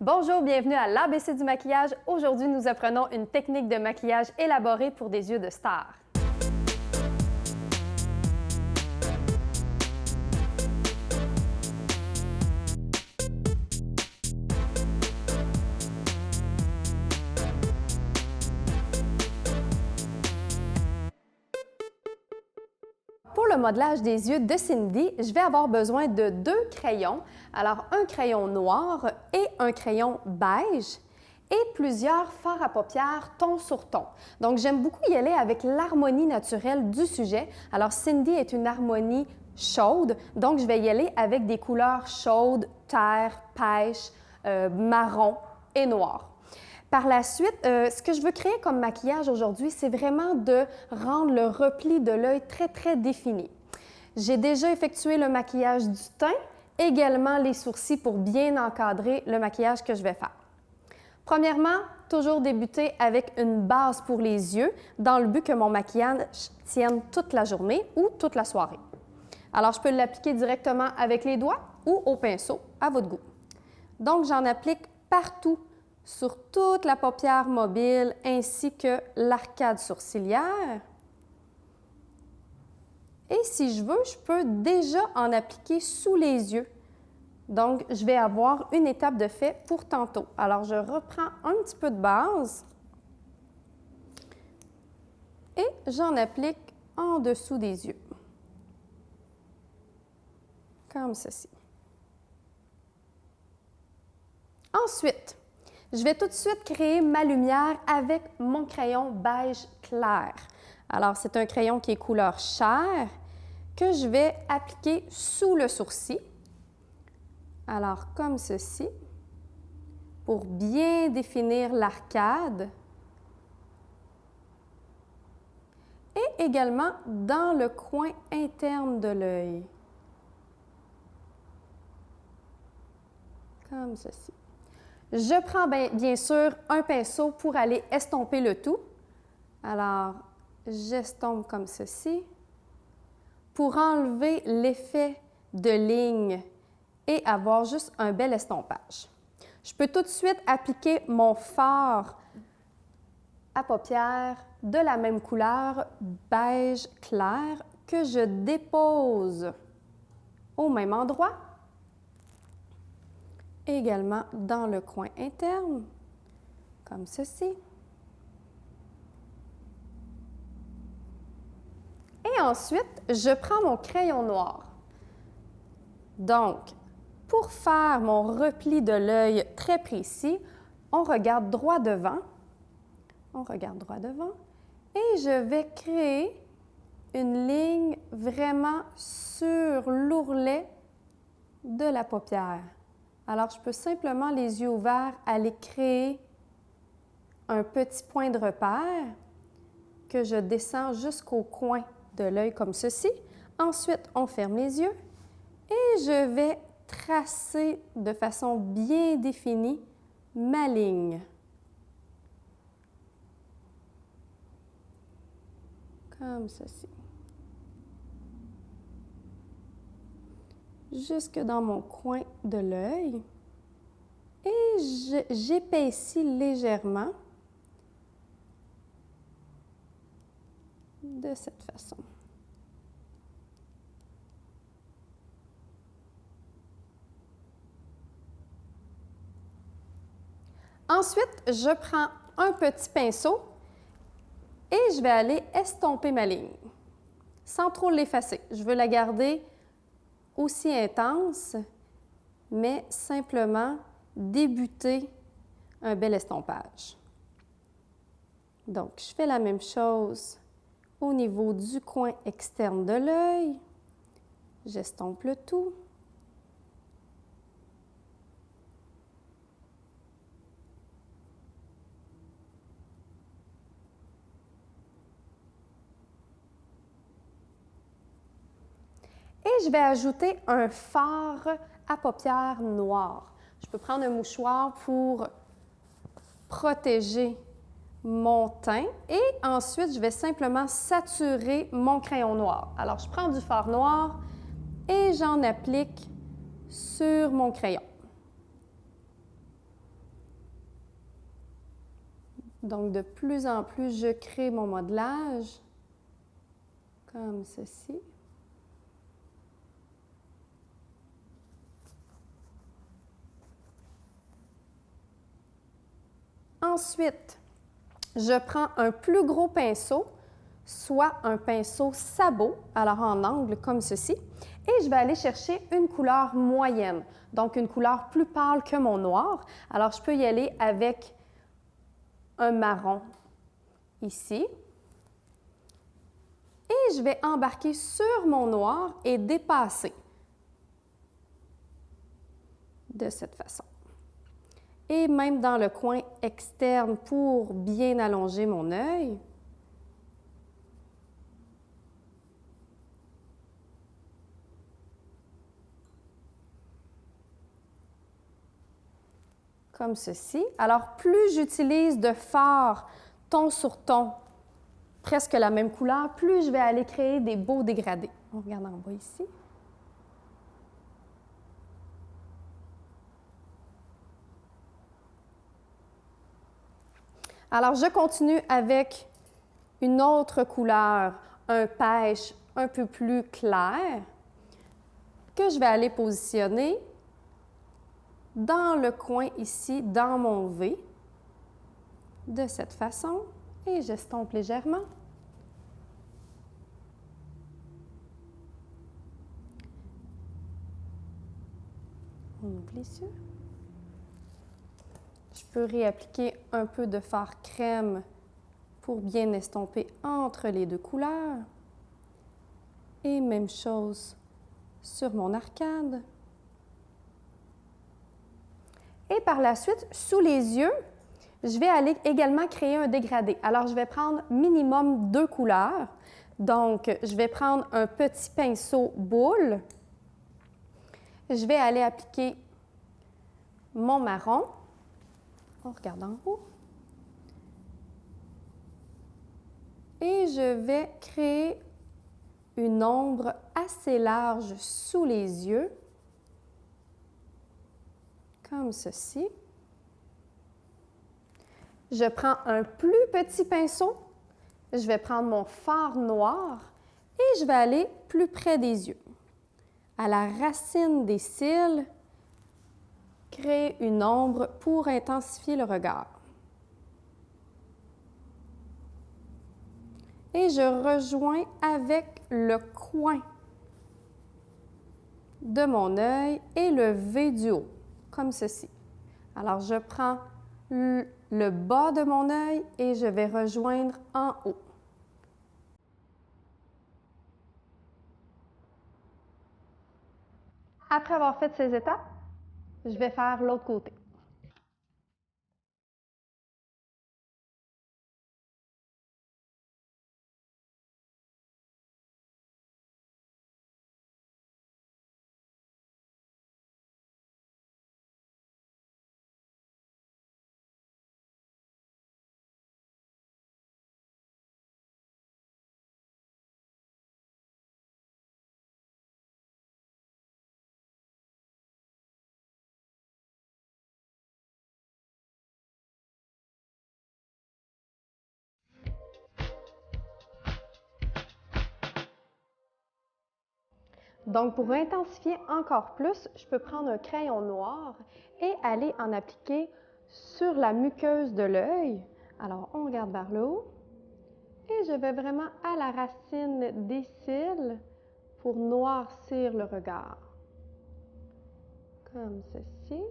Bonjour, bienvenue à l'ABC du maquillage. Aujourd'hui, nous apprenons une technique de maquillage élaborée pour des yeux de star. Pour le modelage des yeux de Cindy, je vais avoir besoin de 2 crayons. Alors, un crayon noir et un crayon beige et plusieurs fards à paupières ton sur ton. Donc, j'aime beaucoup y aller avec l'harmonie naturelle du sujet. Alors, Cindy est une harmonie chaude, donc je vais y aller avec des couleurs chaudes, terre, pêche, marron et noir. Par la suite, ce que je veux créer comme maquillage aujourd'hui, c'est vraiment de rendre le repli de l'œil très défini. J'ai déjà effectué le maquillage du teint, également les sourcils pour bien encadrer le maquillage que je vais faire. Premièrement, toujours débuter avec une base pour les yeux dans le but que mon maquillage tienne toute la journée ou toute la soirée. Alors, je peux l'appliquer directement avec les doigts ou au pinceau, à votre goût. Donc, j'en applique partout sur toute la paupière mobile ainsi que l'arcade sourcilière. Et si je veux, je peux déjà en appliquer sous les yeux. Donc, je vais avoir une étape de fait pour tantôt. Alors, je reprends un petit peu de base et j'en applique en dessous des yeux, comme ceci. Ensuite, je vais tout de suite créer ma lumière avec mon crayon beige clair. Alors, c'est un crayon qui est couleur chair que je vais appliquer sous le sourcil. Alors, comme ceci, pour bien définir l'arcade. Et également dans le coin interne de l'œil. Comme ceci. Je prends bien sûr un pinceau pour aller estomper le tout. Alors, j'estompe comme ceci pour enlever l'effet de ligne et avoir juste un bel estompage. Je peux tout de suite appliquer mon fard à paupières de la même couleur, beige clair, que je dépose au même endroit. Également dans le coin interne, comme ceci. Et ensuite, je prends mon crayon noir. Donc, pour faire mon repli de l'œil très précis, on regarde droit devant. On regarde droit devant. Et je vais créer une ligne vraiment sur l'ourlet de la paupière. Alors, je peux simplement, les yeux ouverts, aller créer un petit point de repère que je descends jusqu'au coin de l'œil comme ceci. Ensuite, on ferme les yeux et je vais tracer de façon bien définie ma ligne. Comme ceci. Jusque dans mon coin de l'œil et j'épaissis légèrement de cette façon. Ensuite, je prends un petit pinceau et je vais aller estomper ma ligne sans trop l'effacer. Je veux la garder aussi intense, mais simplement débuter un bel estompage. Donc, je fais la même chose au niveau du coin externe de l'œil. J'estompe le tout. Et je vais ajouter un fard à paupières noir. Je peux prendre un mouchoir pour protéger mon teint et ensuite, je vais simplement saturer mon crayon noir. Alors, je prends du fard noir et j'en applique sur mon crayon. Donc, de plus en plus, je crée mon modelage comme ceci. Ensuite, je prends un plus gros pinceau, soit un pinceau sabot, alors en angle comme ceci, et je vais aller chercher une couleur moyenne, donc une couleur plus pâle que mon noir. Alors, je peux y aller avec un marron ici. Et je vais embarquer sur mon noir et dépasser de cette façon. Et même dans le coin externe pour bien allonger mon œil. Comme ceci. Alors, plus j'utilise de fard ton sur ton, presque la même couleur, plus je vais aller créer des beaux dégradés. On regarde en bas ici. Alors, je continue avec une autre couleur, un pêche un peu plus clair, que je vais aller positionner dans le coin ici, dans mon V, de cette façon, et j'estompe légèrement. On oublie ça. Je peux réappliquer un peu de fard crème pour bien estomper entre les deux couleurs. Et même chose sur mon arcade. Et par la suite, sous les yeux, je vais aller également créer un dégradé. Alors, je vais prendre minimum 2 couleurs. Donc, je vais prendre un petit pinceau boule. Je vais aller appliquer mon marron. On regarde en haut. Et je vais créer une ombre assez large sous les yeux, comme ceci. Je prends un plus petit pinceau, je vais prendre mon fard noir et je vais aller plus près des yeux. À la racine des cils, créer une ombre pour intensifier le regard. Et je rejoins avec le coin de mon œil et le V du haut, comme ceci. Alors, je prends le bas de mon œil et je vais rejoindre en haut. Après avoir fait ces étapes, je vais faire l'autre côté. Donc, pour intensifier encore plus, je peux prendre un crayon noir et aller en appliquer sur la muqueuse de l'œil. Alors, on regarde vers le haut et je vais vraiment à la racine des cils pour noircir le regard. Comme ceci.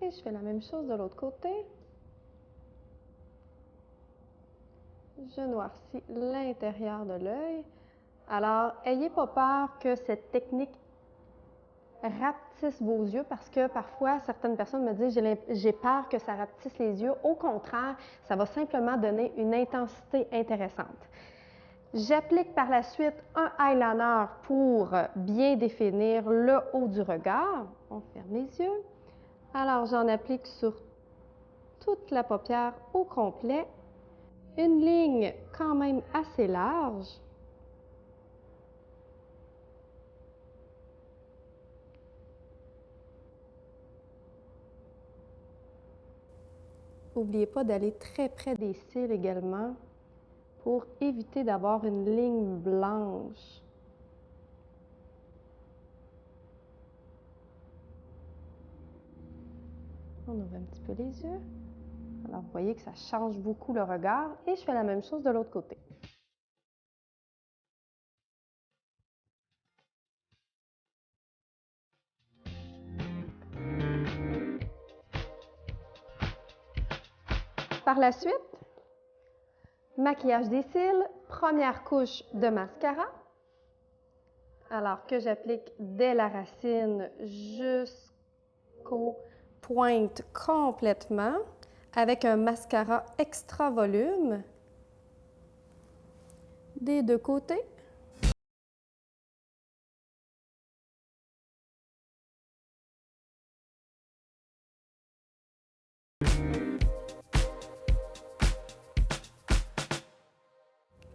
Et je fais la même chose de l'autre côté. Je noircis l'intérieur de l'œil. Alors, ayez pas peur que cette technique rapetisse vos yeux parce que parfois, certaines personnes me disent j'ai peur que ça rapetisse les yeux. Au contraire, ça va simplement donner une intensité intéressante. J'applique par la suite un eyeliner pour bien définir le haut du regard. On ferme les yeux. Alors, j'en applique sur toute la paupière au complet. Une ligne quand même assez large. N'oubliez pas d'aller très près des cils également pour éviter d'avoir une ligne blanche. On ouvre un petit peu les yeux. Alors, vous voyez que ça change beaucoup le regard et je fais la même chose de l'autre côté. Par la suite, maquillage des cils, première couche de mascara. Alors que j'applique dès la racine jusqu'aux pointes complètement avec un mascara extra volume des deux côtés.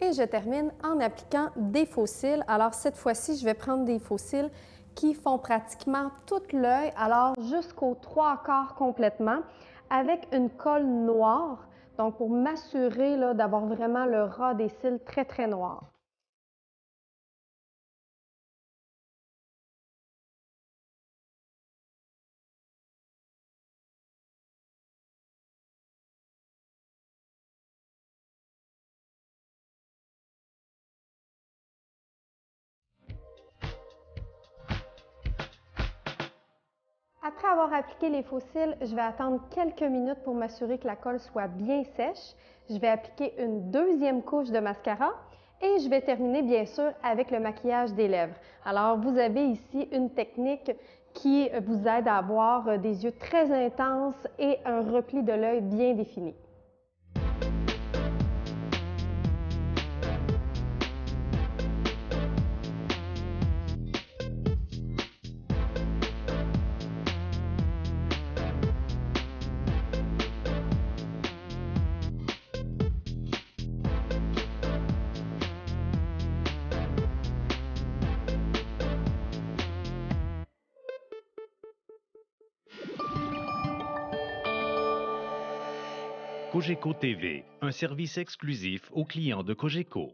Et je termine en appliquant des faux cils. Alors cette fois-ci, je vais prendre des faux cils qui font pratiquement tout l'œil, alors jusqu'aux 3/4 complètement, avec une colle noire, donc pour m'assurer d'avoir vraiment le ras des cils très très noir. Après avoir appliqué les faux cils, je vais attendre quelques minutes pour m'assurer que la colle soit bien sèche. Je vais appliquer une deuxième couche de mascara et je vais terminer bien sûr avec le maquillage des lèvres. Alors vous avez ici une technique qui vous aide à avoir des yeux très intenses et un repli de l'œil bien défini. Cogeco TV, un service exclusif aux clients de Cogeco.